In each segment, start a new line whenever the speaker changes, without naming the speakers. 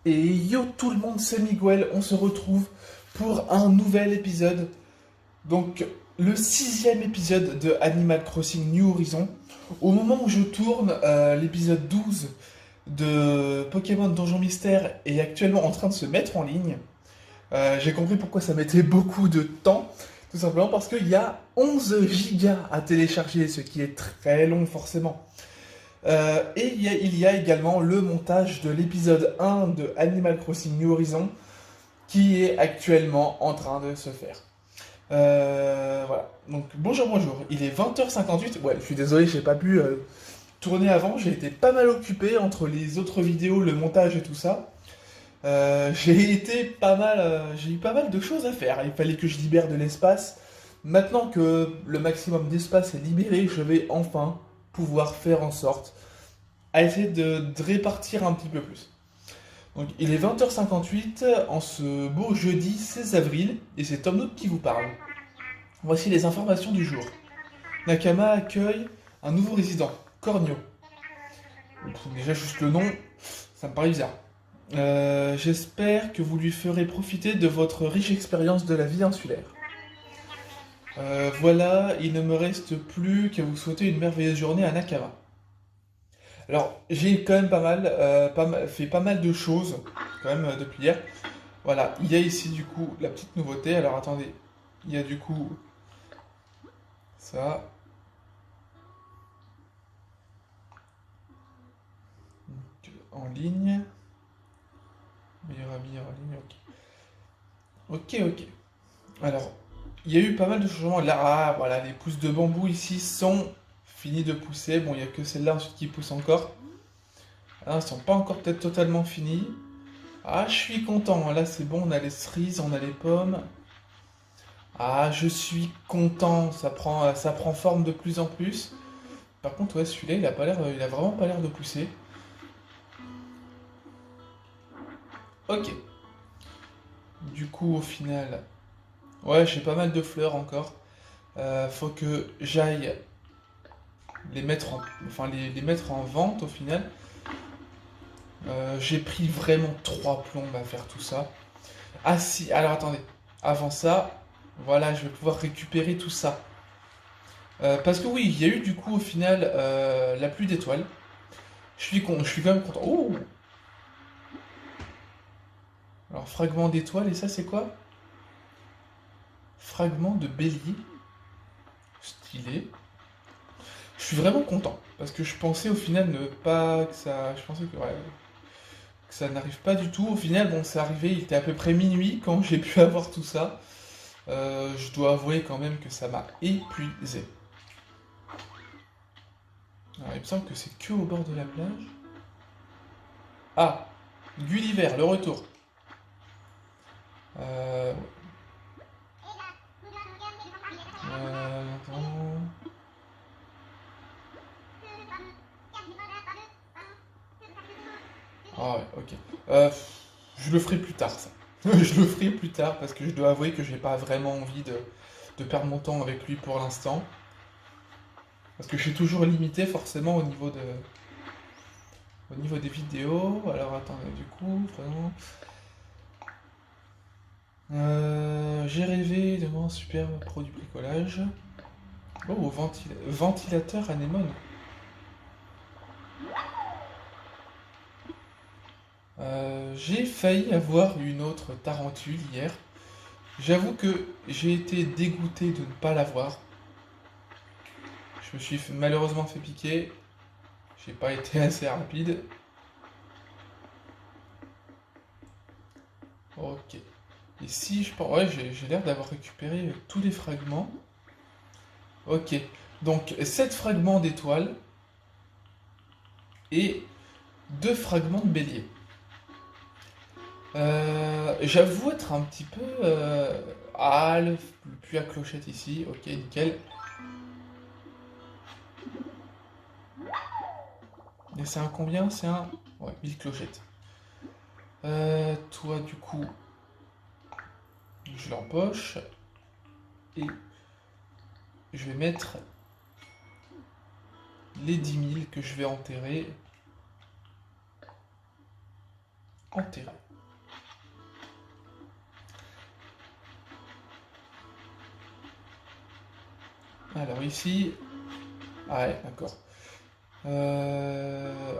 Et yo tout le monde, c'est Miguel, on se retrouve pour un nouvel épisode. Donc le sixième épisode de Animal Crossing New Horizon. Au moment où je tourne, l'épisode 12 de Pokémon Donjon Mystère est actuellement en train de se mettre en ligne. J'ai compris pourquoi ça mettait beaucoup de temps. Tout simplement parce qu'il y a 11 gigas à télécharger, ce qui est très long forcément. Et il y a également le montage de l'épisode 1 de Animal Crossing New Horizon qui est actuellement en train de se faire. Voilà. Donc bonjour. Il est 20h58. Ouais, je suis désolé, j'ai pas pu tourner avant. J'ai été pas mal occupé entre les autres vidéos, le montage et tout ça. J'ai eu pas mal de choses à faire. Il fallait que je libère de l'espace. Maintenant que le maximum d'espace est libéré, je vais enfin pouvoir faire en sorte à essayer de répartir un petit peu plus. Donc il est 20h58 en ce beau jeudi 16 avril et c'est Tom Nook qui vous parle. Voici les informations du jour. Nakama accueille un nouveau résident, Cornio. Déjà juste le nom, ça me paraît bizarre. J'espère que vous lui ferez profiter de votre riche expérience de la vie insulaire. Voilà, il ne me reste plus qu'à vous souhaiter une merveilleuse journée à Nakama. Alors, j'ai quand même fait pas mal de choses quand même depuis hier. Voilà, il y a ici du coup la petite nouveauté. Alors attendez, il y a du coup ça. Donc, en ligne. Meilleur ami en ligne, ok. Ok. Alors, il y a eu pas mal de changements. Là, ah, voilà, les pousses de bambou ici sont finies de pousser. Bon, il n'y a que celle-là ensuite qui pousse encore. Ah, elles sont pas encore peut-être totalement finies. Ah, je suis content. Là, c'est bon, on a les cerises, on a les pommes. Ah, je suis content, ça prend forme de plus en plus. Par contre, ouais, celui-là, il a vraiment pas l'air de pousser. Ok. Du coup, au final, ouais, j'ai pas mal de fleurs encore. Faut que j'aille les mettre en vente au final. J'ai pris vraiment 3 plombes à faire tout ça. Ah si, alors attendez. Avant ça, voilà, je vais pouvoir récupérer tout ça. Parce que oui, il y a eu du coup au final la pluie d'étoiles. Je suis quand même content. Oh. Alors fragment d'étoile, et ça c'est quoi? Fragment de bélier. Stylé. Je suis vraiment content. Parce que je pensais au final ne pas que ça. Je pensais que, ouais, que ça n'arrive pas du tout. Au final, bon, c'est arrivé, il était à peu près minuit quand j'ai pu avoir tout ça. Je dois avouer quand même que ça m'a épuisé. Alors, il me semble que c'est que au bord de la plage. Ah, Gulliver, le retour. Euh, attends. Ah ouais, ok. Je le ferai plus tard, ça. Je le ferai plus tard parce que je dois avouer que j'ai pas vraiment envie de perdre mon temps avec lui pour l'instant. Parce que je suis toujours limité forcément au niveau des vidéos. Alors attendez, du coup, vraiment. J'ai rêvé de mon superbe produit bricolage. Oh, ventilateur anémone. J'ai failli avoir une autre tarentule hier. J'avoue que j'ai été dégoûté de ne pas l'avoir. Je me suis malheureusement fait piquer. J'ai pas été assez rapide. Ok. Et si je pense. Ouais, j'ai l'air d'avoir récupéré tous les fragments. Ok. Donc 7 fragments d'étoiles et 2 fragments de bélier. J'avoue être un petit peu. Ah, le puits à clochette ici. Ok, nickel. Et c'est un combien? C'est un. Ouais, 1000 clochettes. Toi, du coup, je l'empoche. Et je vais mettre les 10 000 que je vais enterrer. enterré. Alors ici... Ah ouais, d'accord.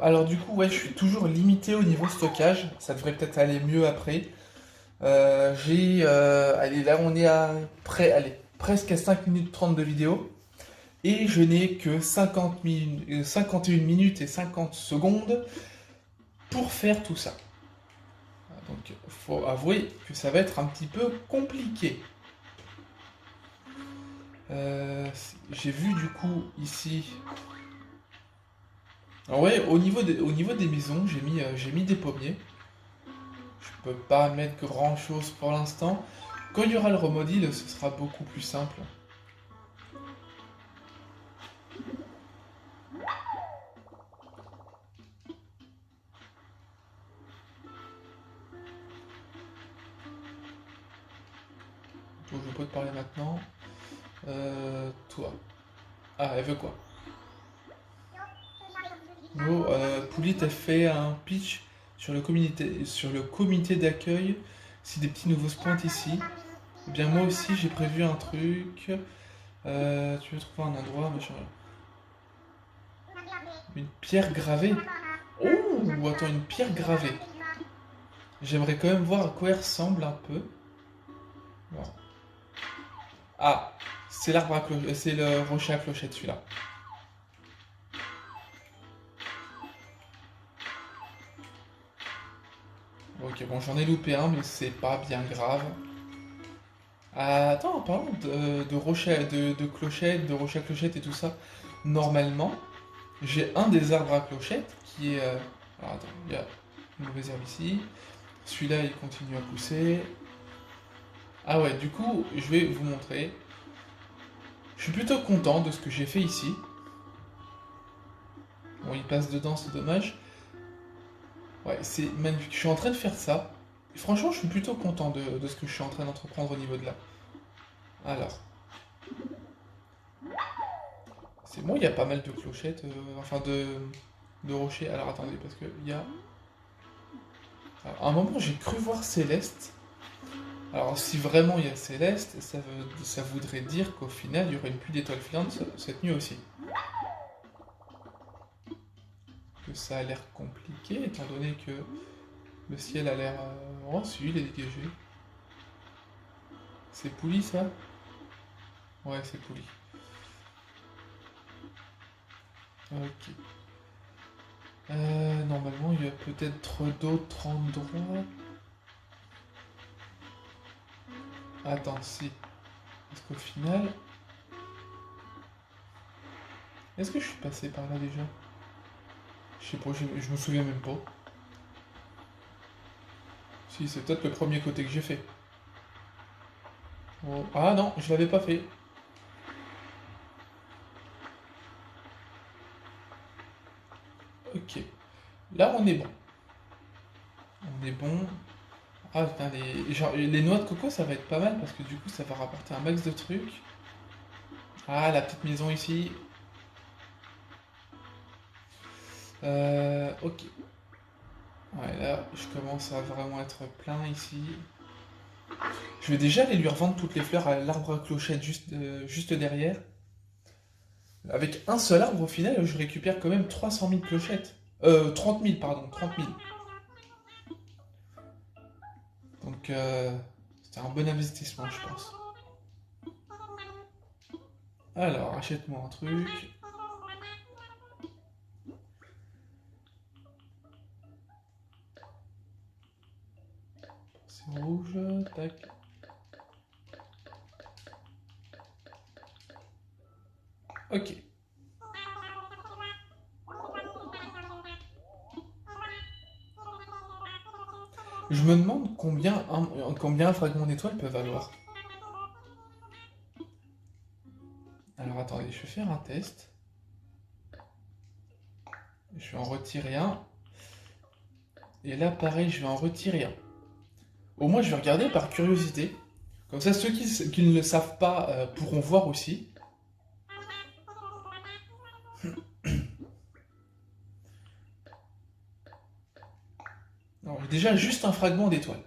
Alors du coup, ouais, je suis toujours limité au niveau stockage. Ça devrait peut-être aller mieux après. Allez, là on est allez, presque à 5 minutes 30 de vidéo. Et je n'ai que 51 minutes et 50 secondes pour faire tout ça. Donc faut avouer que ça va être un petit peu compliqué. J'ai vu du coup ici... Alors ouais, au niveau des maisons, j'ai mis des pommiers. Je peux pas mettre grand chose pour l'instant. Quand il y aura le remodel, ce sera beaucoup plus simple. Donc, je peux te parler maintenant. Toi. Ah, elle veut quoi? Oh, Poulie, t'as fait un pitch sur le comité d'accueil. Si des petits nouveaux se pointent ici. Eh bien, moi aussi, j'ai prévu un truc. Tu veux trouver un endroit, machin. Une pierre gravée. Oh, attends, une pierre gravée. J'aimerais quand même voir à quoi elle ressemble un peu. Bon. Ah, c'est l'arbre à clochette, c'est le rocher à clochette celui-là. Ok, bon, j'en ai loupé un, mais c'est pas bien grave. Ah, attends, en parlant de rocher, de clochette, de rocher à clochette et tout ça, normalement, j'ai un des arbres à clochette qui est. Alors attends, il y a une mauvaise herbe ici. Celui-là, il continue à pousser. Ah ouais, du coup, je vais vous montrer. Je suis plutôt content de ce que j'ai fait ici. Bon, il passe dedans, c'est dommage. Ouais, c'est magnifique. Je suis en train de faire ça. Et franchement, je suis plutôt content de ce que je suis en train d'entreprendre au niveau de là. Alors, c'est bon, il y a pas mal de clochettes, enfin de rochers. Alors attendez, parce que il y a... Alors, à un moment, j'ai cru voir Céleste. Alors, si vraiment il y a Céleste, ça voudrait dire qu'au final, il y aurait une pluie d'étoiles filantes cette nuit aussi. Que ça a l'air compliqué, étant donné que le ciel a l'air... Oh, si, il est dégagé. C'est Pouli, ça? Ouais, c'est Pouli. Ok. Normalement, il y a peut-être d'autres endroits. Attends, si. Parce qu'au final... Est-ce que je suis passé par là déjà? Je sais pas, je me souviens même pas. Si, c'est peut-être le premier côté que j'ai fait. Oh. Ah non, je l'avais pas fait. Ok. Là, on est bon. On est bon. Ah putain, les noix de coco, ça va être pas mal parce que du coup, ça va rapporter un max de trucs. Ah, la petite maison ici. Ok. Ouais, là, je commence à vraiment être plein ici. Je vais déjà aller lui revendre toutes les fleurs à l'arbre à clochette juste derrière. Avec un seul arbre, au final, je récupère quand même 300 000 clochettes. 30 000, pardon, 30 000. Donc, c'est un bon investissement, je pense. Alors, achète-moi un truc. C'est rouge, tac. Ok. Je me demande combien un fragment d'étoile peut valoir. Alors attendez, je vais faire un test. Je vais en retirer un. Et là, pareil, je vais en retirer un. Au moins, je vais regarder par curiosité. Comme ça, ceux qui ne le savent pas pourront voir aussi. Ouais, Alors, déjà, juste un fragment d'étoile.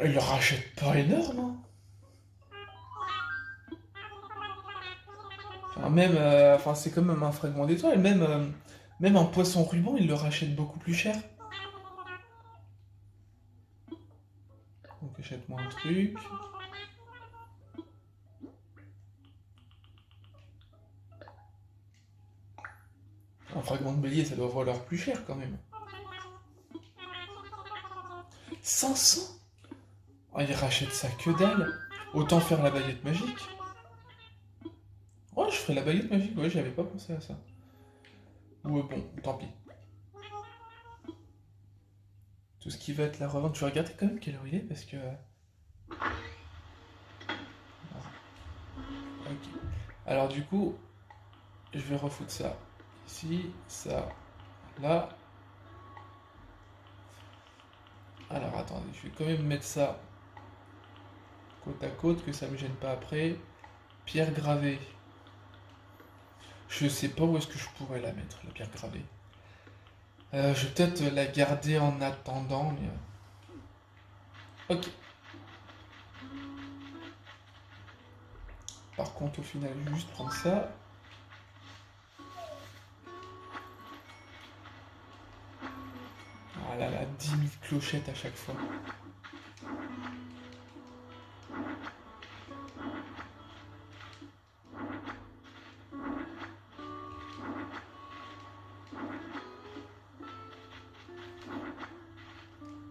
Il le rachète pas énorme, hein. Enfin, même, enfin, c'est quand même un fragment d'étoile. Même, même un poisson ruban, il le rachète beaucoup plus cher. Donc achète-moi un truc. Un fragment de bélier, ça doit valoir plus cher quand même. 500. Oh, il rachète ça que dalle. Autant faire la baguette magique. Ouais, je ferais la baguette magique. Ouais, j'avais pas pensé à ça. Ou bon, tant pis. Tout ce qui va être la revente. Je vais regarder quand même quelle heure il est parce que... Ok. Alors du coup, je vais refoutre ça. Ici, ça, là. Alors attendez, je vais quand même mettre ça côte à côte, que ça me gêne pas après. Pierre gravée. Je sais pas où est-ce que je pourrais la mettre, la pierre gravée. Je vais peut-être la garder en attendant, mais... Ok. Par contre, au final, je vais juste prendre ça. Ah là là, 10 000 clochettes à chaque fois.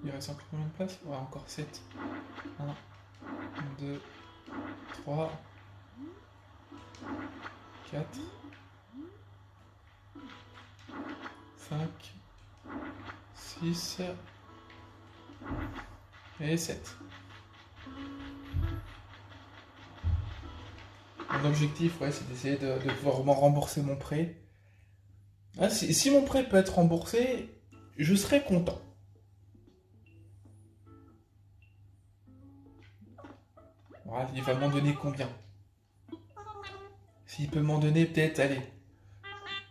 Il reste encore combien de place? Ouais, encore 7. 1, 2, 3, 4, 5, 6 et 7. Mon objectif, ouais, c'est d'essayer de pouvoir m'en rembourser mon prêt. Ah, si mon prêt peut être remboursé, je serai content. Voilà, il va m'en donner combien? S'il peut m'en donner peut-être, allez,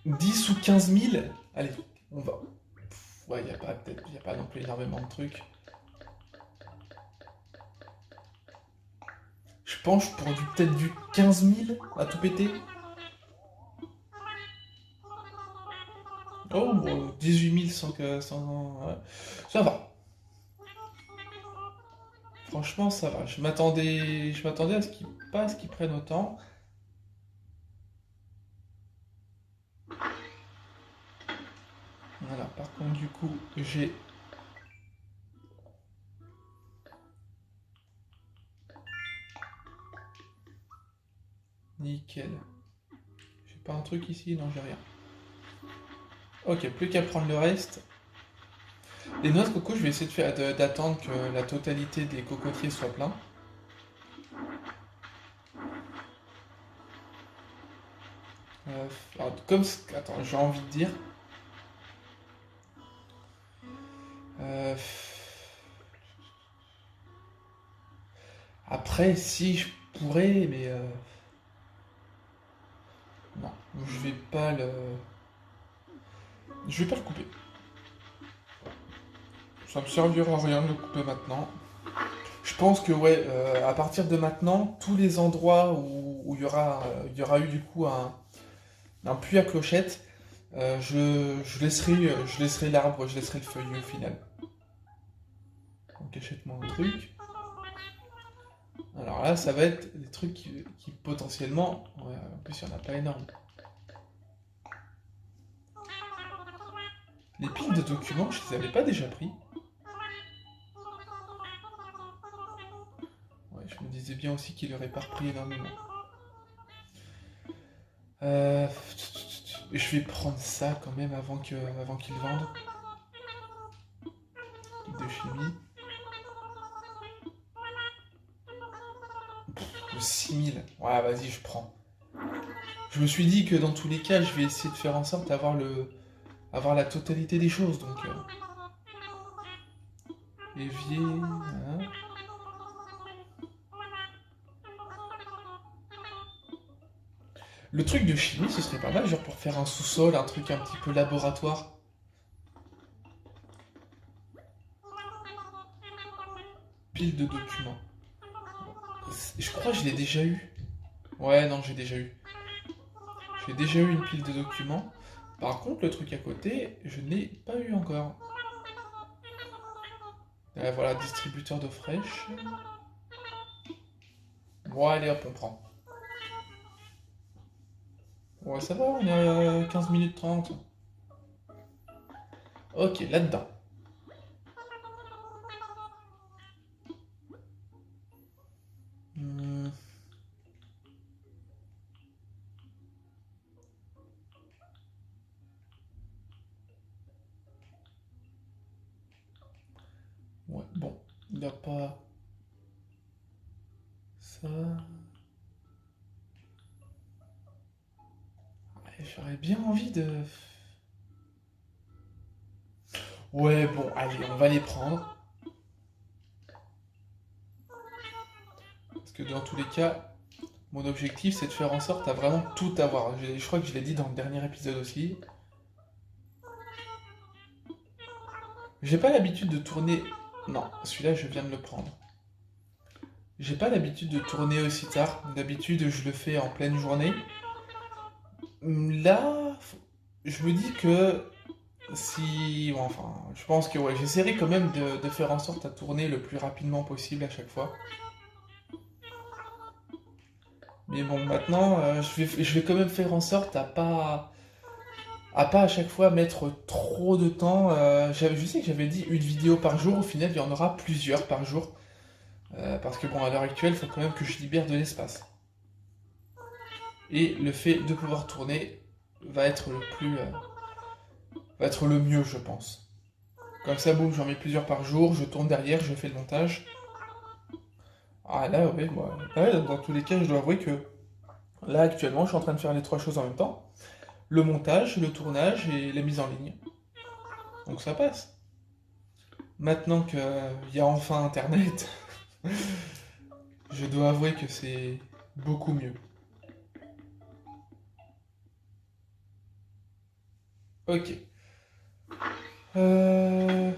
10 ou 15 000, allez, on va. Ouais, il n'y a pas non plus énormément de trucs. Je pense que je pourrais peut-être du 15 000 à tout péter. Oh, bon, 18 000 ouais. Ça va. Franchement, ça va. Je m'attendais à ce qu'ils prennent autant. Voilà, par contre, du coup, j'ai... Nickel. J'ai pas un truc ici? Non, j'ai rien. Ok, plus qu'à prendre le reste. Les noix de coco, je vais essayer d'attendre que la totalité des cocotiers soit plein. Alors, attends, j'ai envie de dire... Après, si je pourrais, mais... Non, je vais pas le... Je vais pas le couper. Ça me servira à rien de le couper maintenant. Je pense que ouais, à partir de maintenant, tous les endroits où il y aura eu du coup un puits à clochettes, je laisserai l'arbre, je laisserai le feuillu au final. Donc achète-moi un truc. Alors là, ça va être des trucs qui potentiellement... Ouais, en plus, il n'y en a pas énorme. Les piles de documents, je les avais pas déjà pris. Ouais, je me disais bien aussi qu'il aurait pas repris énormément. Je vais prendre ça quand même avant qu'ils vendent. De chimie. 6000. Ouais, vas-y, je prends. Je me suis dit que dans tous les cas, je vais essayer de faire en sorte d'avoir avoir la totalité des choses. Donc, évier. Hein. Le truc de chimie, ce serait pas mal, genre pour faire un sous-sol, un truc un petit peu laboratoire. Pile de documents. Je crois que je l'ai déjà eu. Ouais, non, j'ai déjà eu. J'ai déjà eu une pile de documents. Par contre, le truc à côté, je n'ai pas eu encore. Voilà, distributeur d'eau fraîche. Bon, allez hop, on prend. Ouais, ça va, on est à 15 minutes 30. Ok, là-dedans. Hmm. Ouais, bon, il n'y a pas ça. Ouais, j'aurais bien envie de... Ouais, bon, allez, on va les prendre. Parce que dans tous les cas, mon objectif, c'est de faire en sorte à vraiment tout avoir. Je crois que je l'ai dit dans le dernier épisode aussi. J'ai pas l'habitude de tourner... Non, celui-là, je viens de le prendre. J'ai pas l'habitude de tourner aussi tard. D'habitude, je le fais en pleine journée. Là, je me dis que si... bon, enfin, je pense que ouais, j'essaierai quand même de faire en sorte à tourner le plus rapidement possible à chaque fois. Mais bon, maintenant, je vais quand même faire en sorte à pas à chaque fois mettre trop de temps. Je sais que j'avais dit une vidéo par jour, au final, il y en aura plusieurs par jour. Parce que bon, à l'heure actuelle, il faut quand même que je libère de l'espace. Et le fait de pouvoir tourner va être le plus, va être le mieux, je pense. Comme ça, boum, j'en mets plusieurs par jour, je tourne derrière, je fais le montage. Ah là, ouais, moi, ouais, dans tous les cas, je dois avouer que là, actuellement, je suis en train de faire les trois choses en même temps. Le montage, le tournage et la mise en ligne. Donc ça passe. Maintenant qu'il y a enfin Internet, je dois avouer que c'est beaucoup mieux. Ok. Euh,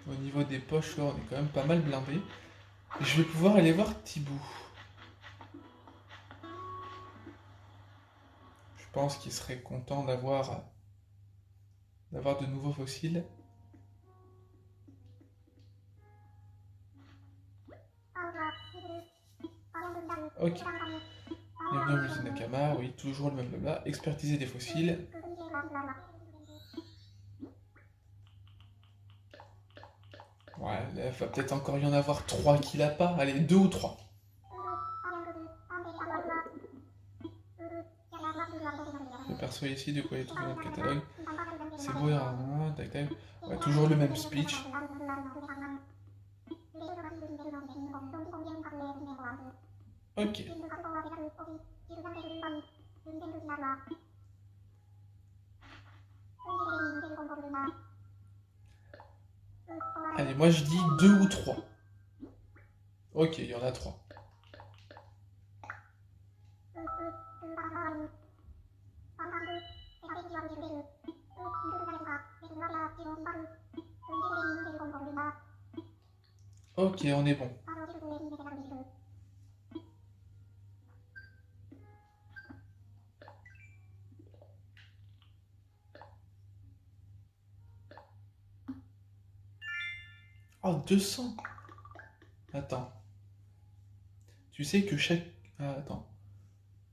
Au niveau des poches, là, on est quand même pas mal blindé. Je vais pouvoir aller voir Thibaut. Je pense qu'il serait content d'avoir de nouveaux fossiles. Ok. Bienvenue au musée Nakama, oui, toujours le même blabla. Expertiser des fossiles. Ouais, il va peut-être encore y en avoir 3 qu'il a pas. Allez, 2 ou 3. Je perçois ici de quoi il est trouvé notre catalogue. C'est beau, tac tac. Ouais, toujours le même speech. Ok. Allez, moi je dis 2 ou 3. Ok, il y en a 3. Ok, on est bon. Oh, 200. Attends. Tu sais que chaque... Ah, attends.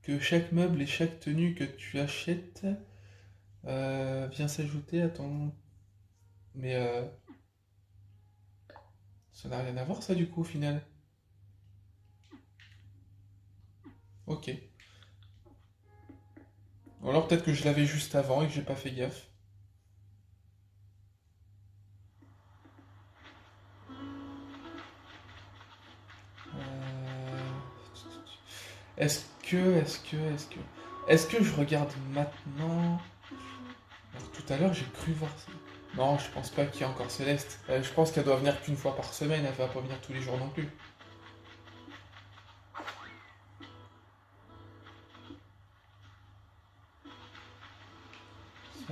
Que chaque meuble et chaque tenue que tu achètes vient s'ajouter à ton... Mais ça n'a rien à voir ça du coup au final. Ok. Ou alors peut-être que je l'avais juste avant et que j'ai pas fait gaffe. Euh, Est-ce que je regarde maintenant? Alors, tout à l'heure j'ai cru voir ça. Non, je pense pas qu'il y ait encore Céleste. Je pense qu'elle doit venir qu'une fois par semaine, elle va pas venir tous les jours non plus.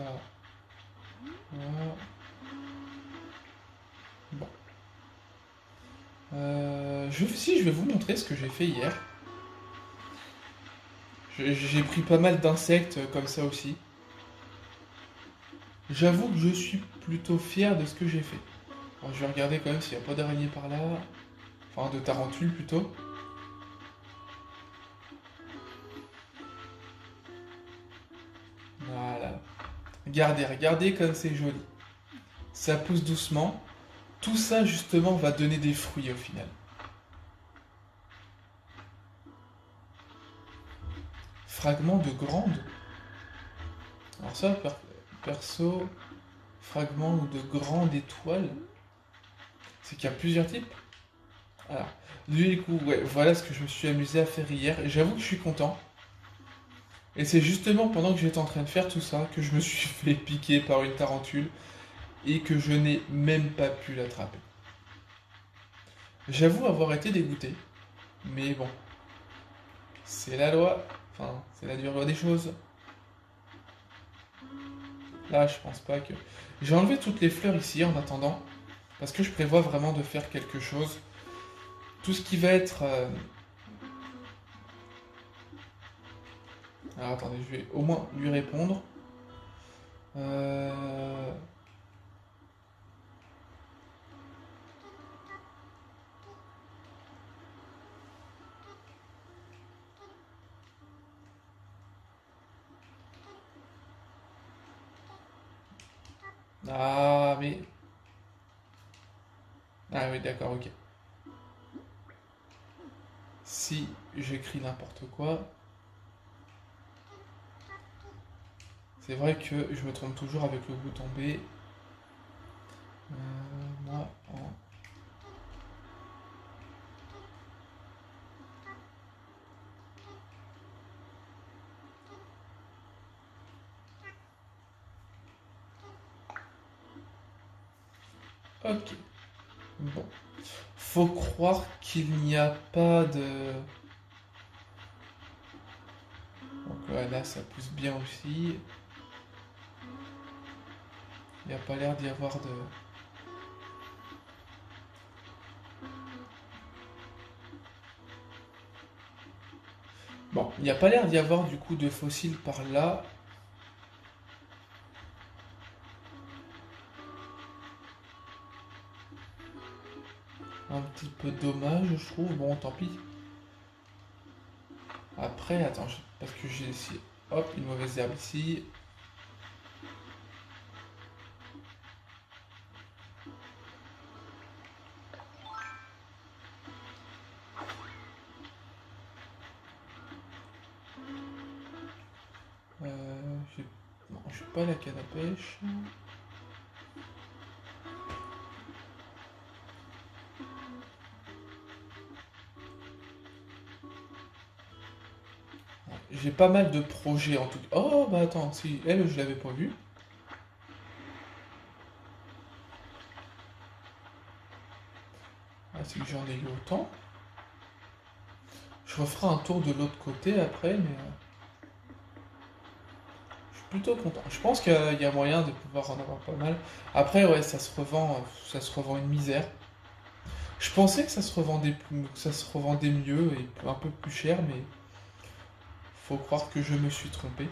ça. Voilà. Bon. Si, je vais vous montrer ce que j'ai fait hier. J'ai pris pas mal d'insectes comme ça aussi. J'avoue que je suis plutôt fier de ce que j'ai fait. Alors, je vais regarder quand même s'il n'y a pas d'araignée par là. Enfin, de tarentule plutôt. Voilà. Regardez comme c'est joli. Ça pousse doucement. Tout ça, justement, va donner des fruits au final. Fragment de grande. Alors ça, perso, fragment ou de grande étoile, c'est qu'il y a plusieurs types. Alors, du coup, ouais, voilà ce que je me suis amusé à faire hier. Et j'avoue que je suis content. Et c'est justement pendant que j'étais en train de faire tout ça que je me suis fait piquer par une tarentule et que je n'ai même pas pu l'attraper. J'avoue avoir été dégoûté, mais bon, c'est la loi, enfin, c'est la dure loi des choses. Là, je pense pas que... J'ai enlevé toutes les fleurs ici en attendant, parce que je prévois vraiment de faire quelque chose. Tout ce qui va être... Alors attendez, je vais au moins lui répondre. Euh... Ah, mais... Ah oui, d'accord, ok. Si j'écris n'importe quoi, c'est vrai que je me trompe toujours avec le bouton B. Moi, en... Ok. Bon. Faut croire qu'il n'y a pas de... Donc là, ça pousse bien aussi. Il n'y a pas l'air d'y avoir de... Bon, il n'y a pas l'air d'y avoir du coup de fossiles par là. Un petit peu dommage, je trouve. Bon, tant pis. Après, attends, parce que j'ai ici... Hop, une mauvaise herbe ici. J'ai... Non, j'ai pas la canne à pêche. J'ai pas mal de projets en tout cas. Oh, bah attends, si, elle, je l'avais pas vue. Ah, c'est que j'en ai eu autant. Je referai un tour de l'autre côté après, mais je suis plutôt content. Je pense qu'il y a moyen de pouvoir en avoir pas mal. Après, ouais, ça se revend une misère. Je pensais que que ça se revendait mieux et un peu plus cher, mais faut croire que je me suis trompé.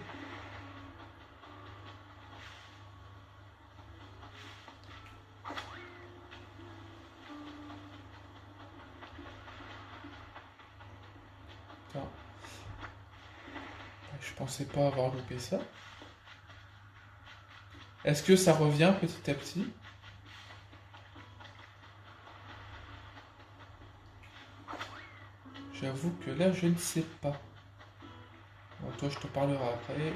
Attends, je pensais pas avoir loupé ça. Est-ce que ça revient petit à petit? J'avoue que là, je ne sais pas. Bon, toi, je te parlerai après.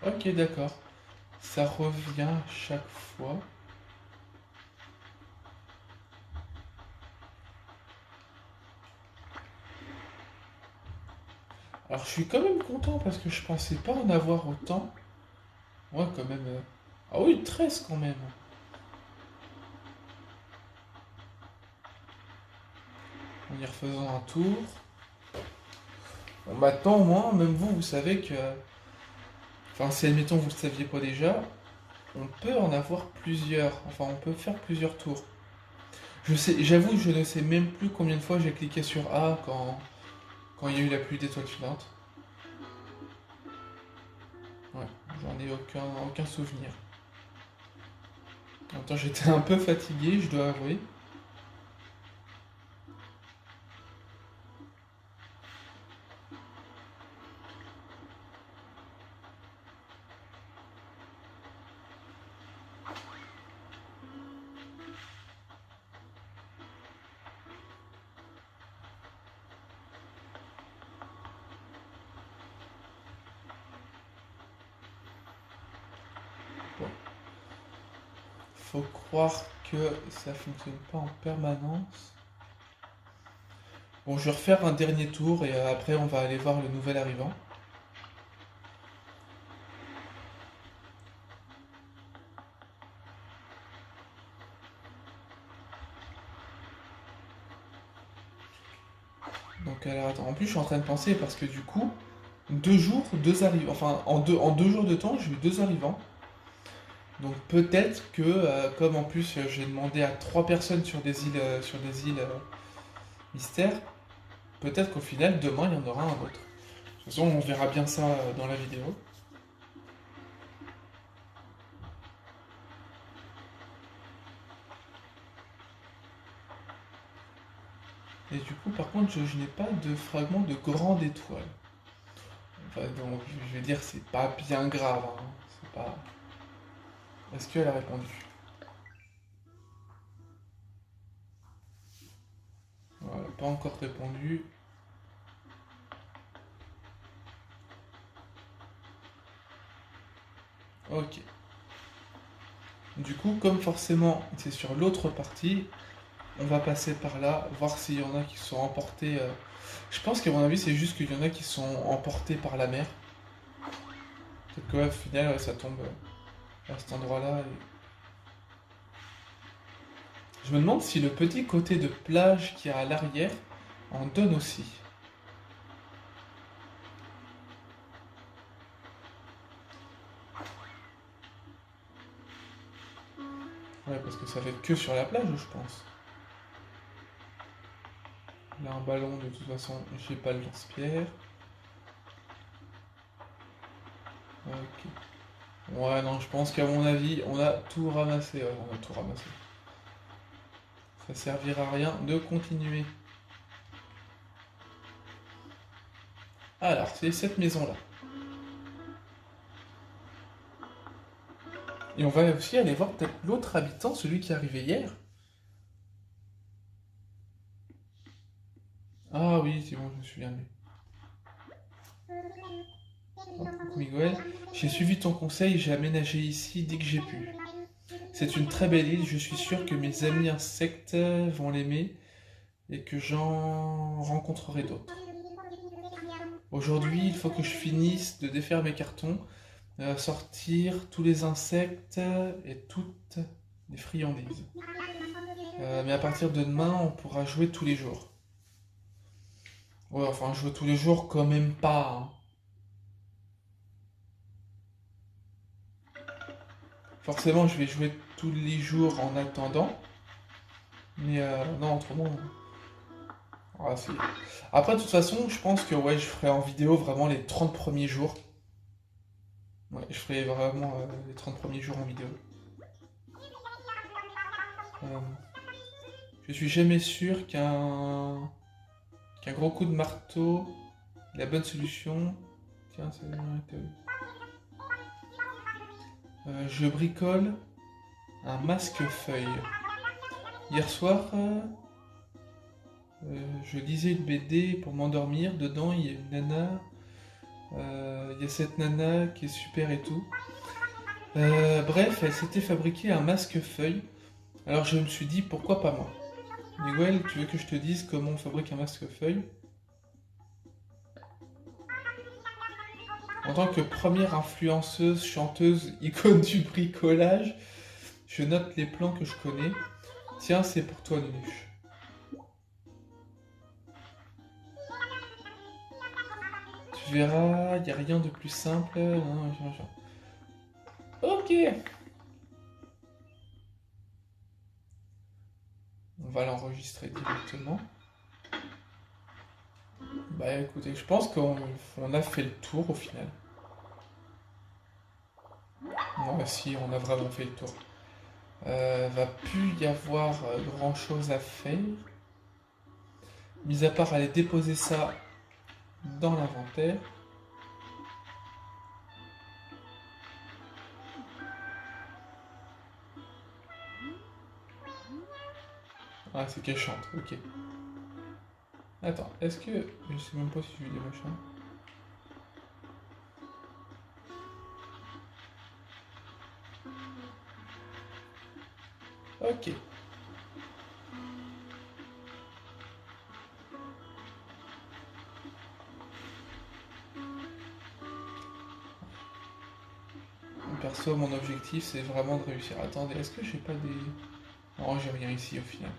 Ok, d'accord. Ça revient chaque fois. Alors, je suis quand même content parce que je pensais pas en avoir autant. Ouais, quand même. Ah oui, 13 quand même. En y refaisant un tour. Bon, maintenant, au moins, même vous, vous savez que Enfin, si admettons vous le saviez pas déjà, on peut en avoir plusieurs. Enfin, on peut faire plusieurs tours. J'avoue, je ne sais même plus combien de fois j'ai cliqué sur A quand il y a eu la pluie d'étoiles filantes. Ouais, j'en ai aucun souvenir. En même temps, j'étais un peu fatigué, je dois avouer. Bon, faut croire que ça fonctionne pas en permanence. Bon, je vais refaire un dernier tour et après on va aller voir le nouvel arrivant. Donc alors attends, en plus je suis en train de penser parce que du coup, 2 jours, 2 arrivants. Enfin, en deux jours de temps, j'ai eu 2 arrivants. Donc peut-être que, comme en plus j'ai demandé à 3 personnes sur des îles mystères, peut-être qu'au final, demain, il y en aura un autre. De toute façon, on verra bien ça dans la vidéo. Et du coup, par contre, je n'ai pas de fragment de grande étoile. Enfin, donc, je vais dire, c'est pas bien grave. Hein. C'est pas... Est-ce qu'elle a répondu? Voilà, pas encore répondu. Ok. Du coup, comme forcément c'est sur l'autre partie, on va passer par là, voir s'il y en a qui sont emportés. Je pense qu'à mon avis, c'est juste qu'il y en a qui sont emportés par la mer. Peut-être que ouais, au final, ouais, ça tombe à cet endroit-là. Je me demande si le petit côté de plage qu'il y a à l'arrière en donne aussi. Ouais, parce que ça fait que sur la plage, je pense. Là, un ballon, de toute façon, j'ai pas le lance-pierre. Ok. Ouais, non, je pense qu'à mon avis, on a tout ramassé. Ouais, on a tout ramassé. Ça servira à rien de continuer. Alors, c'est cette maison-là. Et on va aussi aller voir peut-être l'autre habitant, celui qui est arrivé hier. Ah oui, c'est bon, je me souviens de lui. Oh, coucou Miguel. J'ai suivi ton conseil et j'ai aménagé ici dès que j'ai pu. C'est une très belle île, je suis sûr que mes amis insectes vont l'aimer et que j'en rencontrerai d'autres. Aujourd'hui, il faut que je finisse de défaire mes cartons, sortir tous les insectes et toutes les friandises. Mais à partir de demain, on pourra jouer tous les jours. Ouais, enfin, jouer tous les jours, quand même pas. Hein. Forcément, je vais jouer tous les jours en attendant. Mais non, autrement. Ah, après, de toute façon, je pense que ouais, je ferai en vidéo vraiment les 30 premiers jours. Ouais, je ferai vraiment les 30 premiers jours en vidéo. Euh, je suis jamais sûr qu'un gros coup de marteau est la bonne solution. Tiens, ça vient d'arrêter. Je bricole un masque-feuille. Hier soir, je lisais une BD pour m'endormir. Dedans, il y a une nana. Il y a cette nana qui est super et tout. Bref, elle s'était fabriqué un masque-feuille. Alors je me suis dit, pourquoi pas moi? Miguel, tu veux que je te dise comment on fabrique un masque-feuille? En tant que première influenceuse, chanteuse, icône du bricolage, je note les plans que je connais. Tiens, c'est pour toi, Nunuche. Tu verras, il n'y a rien de plus simple. Non, ok. On va l'enregistrer directement. Bah écoutez, je pense qu'on a fait le tour au final. Non, si, on a vraiment fait le tour. Va plus y avoir grand chose à faire. Mis à part aller déposer ça dans l'inventaire. Ah, c'est qu'elle chante, ok. Attends, est-ce que... Je sais même pas si j'ai vu des machins. Ok. Perso, mon objectif, c'est vraiment de réussir. Attendez, est-ce que j'ai pas des... Non, j'ai rien ici au final.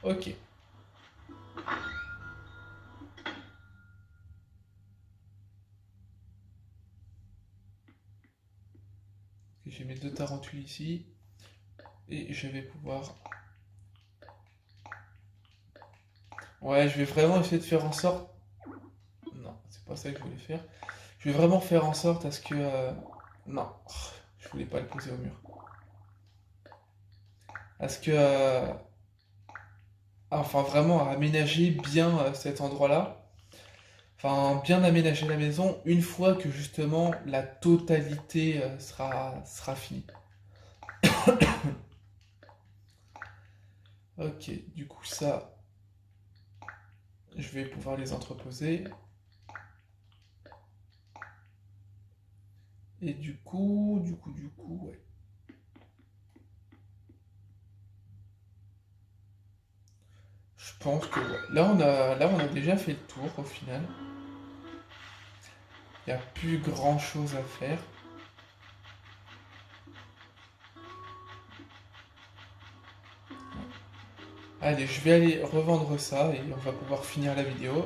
Ok. J'ai mes 2 tarentules ici. Et je vais pouvoir... Ouais, je vais vraiment essayer de faire en sorte... Non, c'est pas ça que je voulais faire. Je vais vraiment faire en sorte à ce que... Non, je voulais pas le poser au mur. À ce que... Enfin, vraiment aménager bien cet endroit-là. Enfin, bien aménager la maison une fois que justement la totalité sera finie. Ok, du coup ça, je vais pouvoir les entreposer. Et du coup, ouais. Je pense que ouais. Là, on a déjà fait le tour au final. Il n'y a plus grand chose à faire. Allez, je vais aller revendre ça et on va pouvoir finir la vidéo.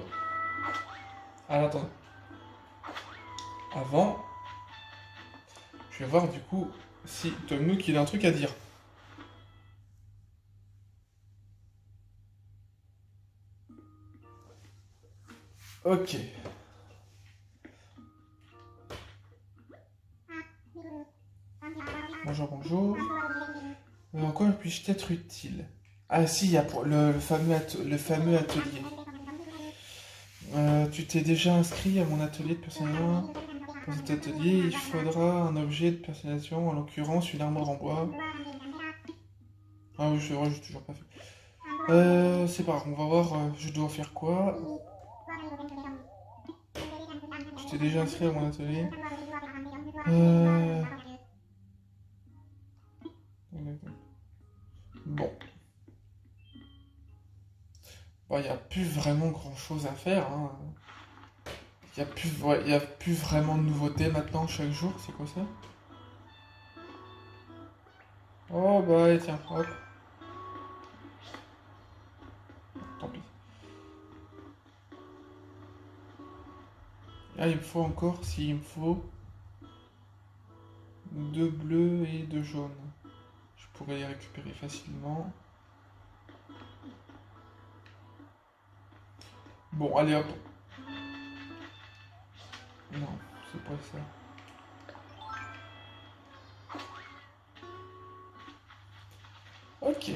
Alors attends. Avant, je vais voir du coup si Tom Nook il a un truc à dire. Ok. Bonjour, bonjour. En quoi puis-je être utile? Ah si, il y a pour le fameux atelier. Tu t'es déjà inscrit à mon atelier de personnalisation. Pour cet atelier, il faudra un objet de personnalisation, en l'occurrence une armoire en bois. Ah oui, c'est vrai, j'ai toujours pas fait. C'est pas grave, on va voir, je dois faire quoi. Tu t'es déjà inscrit à mon atelier. Bon. Bon, il n'y a plus vraiment grand chose à faire. Hein. Y a plus vraiment de nouveautés maintenant chaque jour, c'est quoi ça? Oh bah tiens, hop, tant pis. Ah, il me faut encore, si il me faut, 2 bleus et 2 jaunes. Je pourrais les récupérer facilement. Bon, allez hop. Non, c'est pas ça. Ok.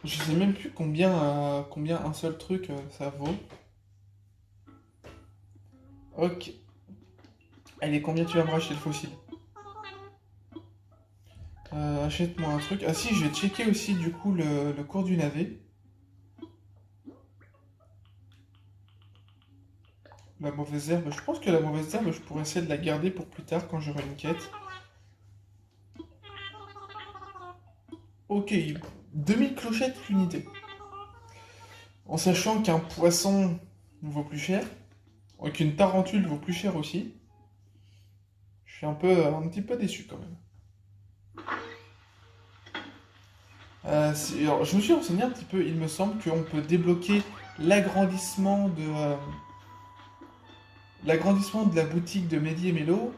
Je sais même plus combien un seul truc ça vaut. Ok. Allez, combien tu vas me racheter le fossile? Achète-moi un truc. Ah si, je vais checker aussi du coup le cours du navet. La mauvaise herbe, je pense que la mauvaise herbe, je pourrais essayer de la garder pour plus tard quand j'aurai une quête. Ok, 2000 clochettes l'unité. En sachant qu'un poisson vaut plus cher, et qu'une tarentule vaut plus cher aussi, je suis un petit peu déçu quand même. Alors, je me suis renseigné un petit peu, il me semble qu'on peut débloquer l'agrandissement de la boutique de Mehdi et Mélo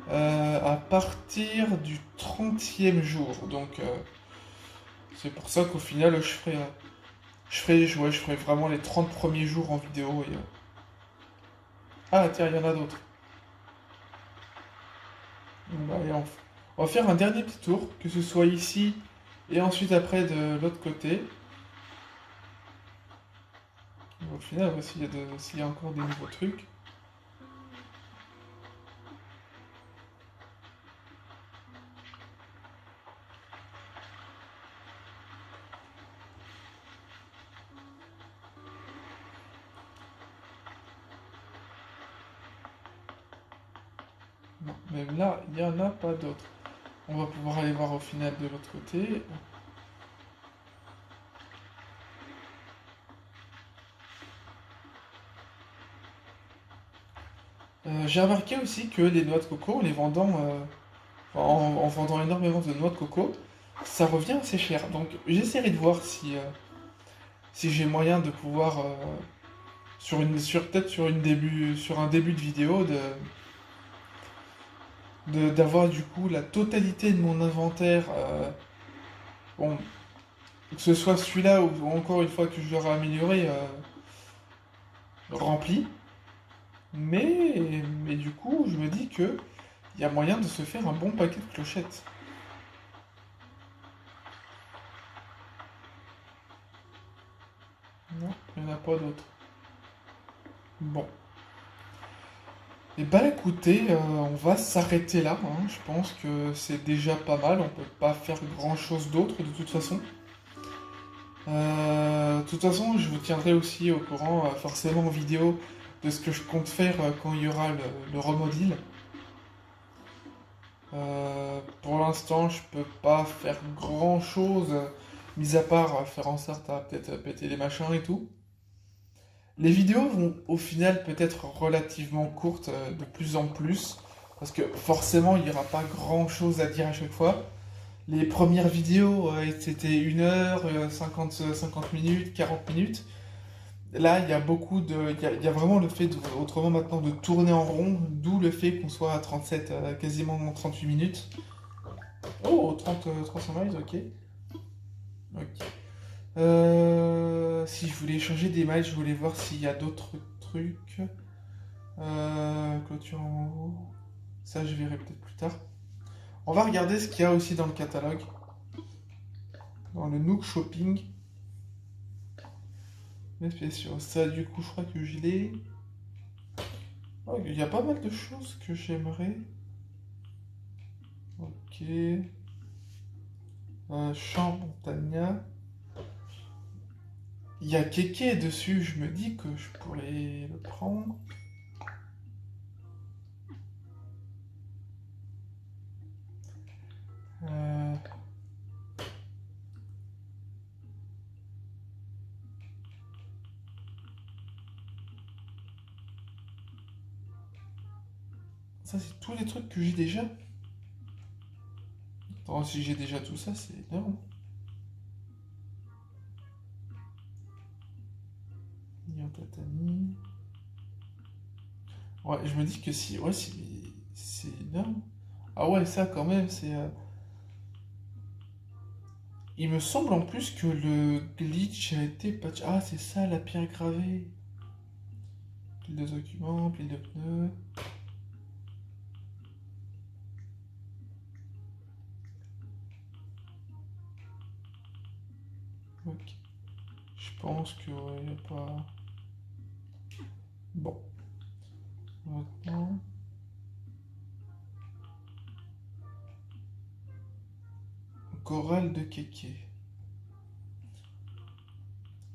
à partir du 30e jour. Donc c'est pour ça qu'au final je ferai vraiment les 30 premiers jours en vidéo. Ah tiens, il y en a d'autres. Bon, bah, allez, on va faire un dernier petit tour, que ce soit ici et ensuite après de l'autre côté. Au final, voici s'il y a encore des nouveaux trucs. Non, même là, il n'y en a pas d'autres. On va pouvoir aller voir au final de l'autre côté. J'ai remarqué aussi que les noix de coco, en vendant énormément de noix de coco, ça revient assez cher. Donc j'essaierai de voir si j'ai moyen de pouvoir, peut-être sur un début de vidéo, d'avoir du coup la totalité de mon inventaire, bon, que ce soit celui-là ou encore une fois que je l'aurai amélioré, rempli. Mais du coup, je me dis que il y a moyen de se faire un bon paquet de clochettes. Non, il n'y en a pas d'autres. Bon. Et bah écoutez, on va s'arrêter là, hein. Je pense que c'est déjà pas mal, on peut pas faire grand chose d'autre de toute façon. De toute façon, je vous tiendrai aussi au courant, forcément en vidéo, de ce que je compte faire quand il y aura le remodel. Pour l'instant, je peux pas faire grand chose, mis à part faire en sorte à peut-être péter les machins et tout. Les vidéos vont au final peut-être relativement courtes de plus en plus, parce que forcément il n'y aura pas grand chose à dire à chaque fois. Les premières vidéos c'était 1 heure, 50 minutes, 40 minutes. Là il y a il y a vraiment le fait autrement maintenant de tourner en rond, d'où le fait qu'on soit à 37, quasiment 38 minutes. Oh, 300 miles, ok. Ok. Si je voulais changer des miles, je voulais voir s'il y a d'autres trucs. Clôture en haut. Ça, je verrai peut-être plus tard. On va regarder ce qu'il y a aussi dans le catalogue. Dans le Nook Shopping. Mais spéciaux. Ça, du coup, je crois que je l'ai. Oh, il y a pas mal de choses que j'aimerais. Ok. Champ Montagna. Il y a Keke dessus. Je me dis que je pourrais le prendre. Euh... Ça, c'est tous les trucs que j'ai déjà. Attends, si j'ai déjà tout ça, c'est énorme. Il y a un tatami. Ouais, je me dis que si. Ouais, c'est énorme. Ah ouais, ça quand même, c'est. Il me semble en plus que le glitch a été patch. Ah, c'est ça la pierre gravée. Pile de documents, pile de pneus. Ok. Je pense que ouais, y a pas. Bon. Maintenant. Chorale de Kéké.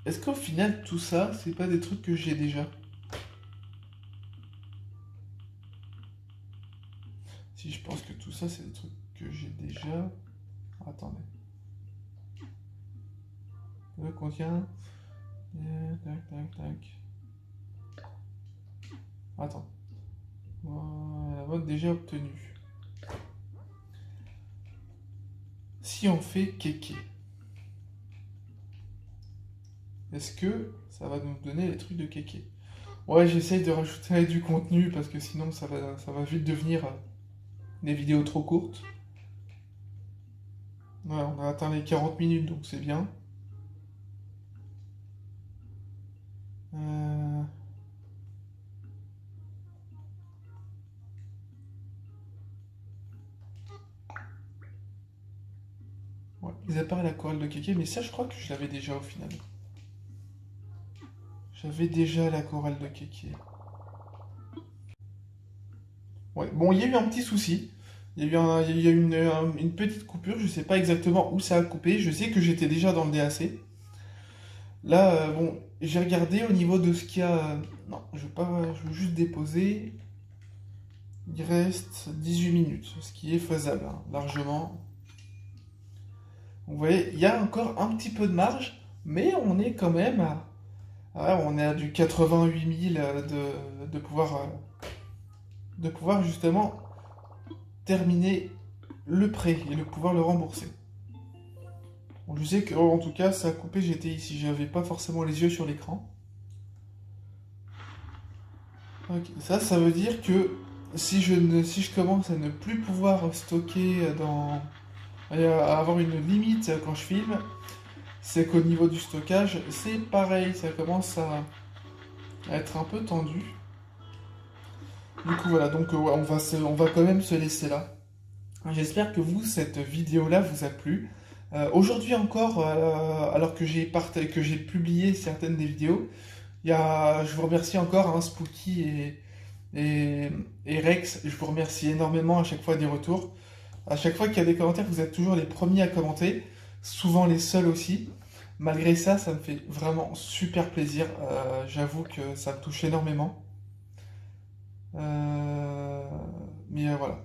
Est-ce qu'au final, tout ça, c'est pas des trucs que j'ai déjà? Si je pense que tout ça, c'est des trucs que j'ai déjà. Attendez. Le contient. Tac, tac, tac. Attends. Voilà, vote déjà obtenu. Si on fait Kéké. Est-ce que ça va nous donner les trucs de kéké? Ouais, j'essaye de rajouter du contenu parce que sinon ça va vite devenir des vidéos trop courtes. Ouais, on a atteint les 40 minutes donc c'est bien. Euh, Ouais, mis à part la chorale de kéké, mais ça je crois que je l'avais déjà au final. J'avais déjà la chorale de kéké. Ouais, bon, il y a eu un petit souci. Il y a eu, il y a eu une petite coupure, je sais pas exactement où ça a coupé. Je sais que j'étais déjà dans le DAC. Là, bon, j'ai regardé au niveau de ce qu'il y a. Non, je veux pas, je veux juste déposer. Il reste 18 minutes, ce qui est faisable, hein, largement. Vous voyez, il y a encore un petit peu de marge, mais on est quand même à, on est à du 88 000 de pouvoir justement terminer le prêt et de pouvoir le rembourser. Bon, je sais que en tout cas ça a coupé, j'étais ici, j'avais pas forcément les yeux sur l'écran. Ok, ça veut dire que si je commence à ne plus pouvoir stocker à avoir une limite quand je filme, c'est qu'au niveau du stockage, c'est pareil, ça commence à être un peu tendu. Du coup voilà, donc ouais, on va quand même se laisser là. J'espère que cette vidéo-là vous a plu. Aujourd'hui encore, alors que que j'ai publié certaines des vidéos, je vous remercie encore, hein, Spooky et Rex. Je vous remercie énormément à chaque fois des retours. À chaque fois qu'il y a des commentaires, vous êtes toujours les premiers à commenter, souvent les seuls aussi. Malgré ça, ça me fait vraiment super plaisir. J'avoue que ça me touche énormément. Euh, voilà,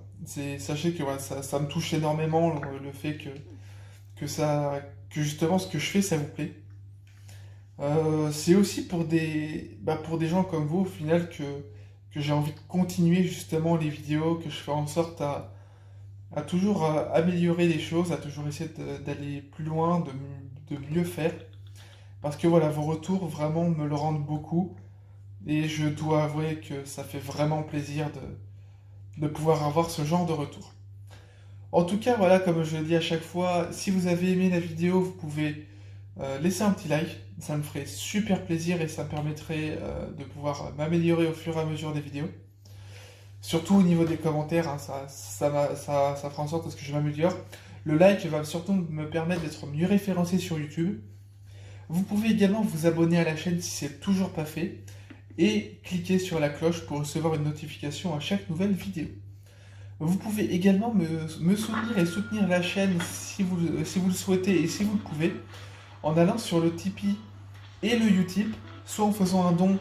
sachez que voilà, ça me touche énormément le fait que justement ce que je fais, ça vous plaît. C'est aussi pour des gens comme vous, au final, que j'ai envie de continuer justement les vidéos, que je fais en sorte à toujours améliorer les choses, à toujours essayer d'aller plus loin, de mieux faire. Parce que voilà, vos retours vraiment me le rendent beaucoup. Et je dois avouer que ça fait vraiment plaisir de pouvoir avoir ce genre de retour. En tout cas, voilà, comme je le dis à chaque fois, si vous avez aimé la vidéo, vous pouvez laisser un petit like. Ça me ferait super plaisir et ça me permettrait de pouvoir m'améliorer au fur et à mesure des vidéos. Surtout au niveau des commentaires, hein, ça fera en sorte à ce que je m'améliore. Le like va surtout me permettre d'être mieux référencé sur YouTube. Vous pouvez également vous abonner à la chaîne si c'est toujours pas fait et cliquer sur la cloche pour recevoir une notification à chaque nouvelle vidéo. Vous pouvez également me soutenir et soutenir la chaîne si vous le souhaitez et si vous le pouvez en allant sur le Tipeee et le Utip, soit en faisant un don,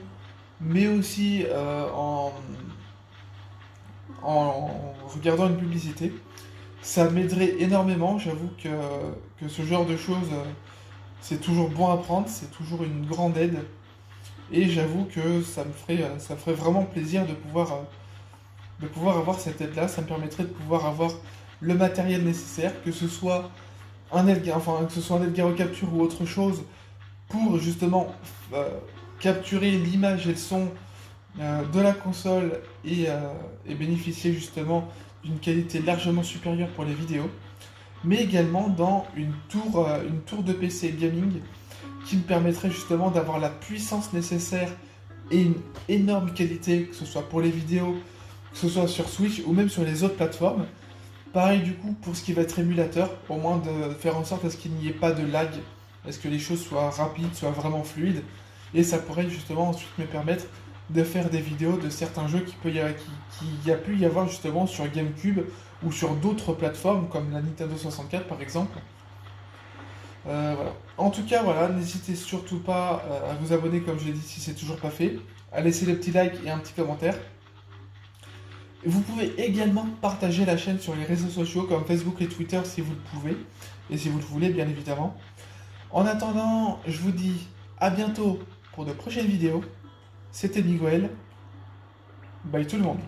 mais aussi en regardant une publicité. Ça m'aiderait énormément, j'avoue que ce genre de choses, c'est toujours bon à prendre, c'est toujours une grande aide. Et j'avoue que ça me ferait vraiment plaisir de pouvoir avoir cette aide-là. Ça me permettrait de pouvoir avoir le matériel nécessaire, que ce soit que ce soit un Edgar Capture ou autre chose, pour justement capturer l'image et le son de la console et bénéficier justement d'une qualité largement supérieure pour les vidéos, mais également dans une tour de PC gaming qui me permettrait justement d'avoir la puissance nécessaire et une énorme qualité, que ce soit pour les vidéos, que ce soit sur Switch ou même sur les autres plateformes. Pareil du coup pour ce qui va être émulateur, au moins de faire en sorte à ce qu'il n'y ait pas de lag, à ce que les choses soient rapides, soient vraiment fluides, et ça pourrait justement ensuite me permettre de faire des vidéos de certains jeux qui y a pu y avoir justement sur GameCube ou sur d'autres plateformes comme la Nintendo 64 par exemple. Voilà. En tout cas, voilà, n'hésitez surtout pas à vous abonner comme je l'ai dit si c'est toujours pas fait, à laisser le petit like et un petit commentaire. Vous pouvez également partager la chaîne sur les réseaux sociaux comme Facebook et Twitter si vous le pouvez, et si vous le voulez bien évidemment. En attendant, je vous dis à bientôt pour de prochaines vidéos. C'était Miguel. Bye tout le monde.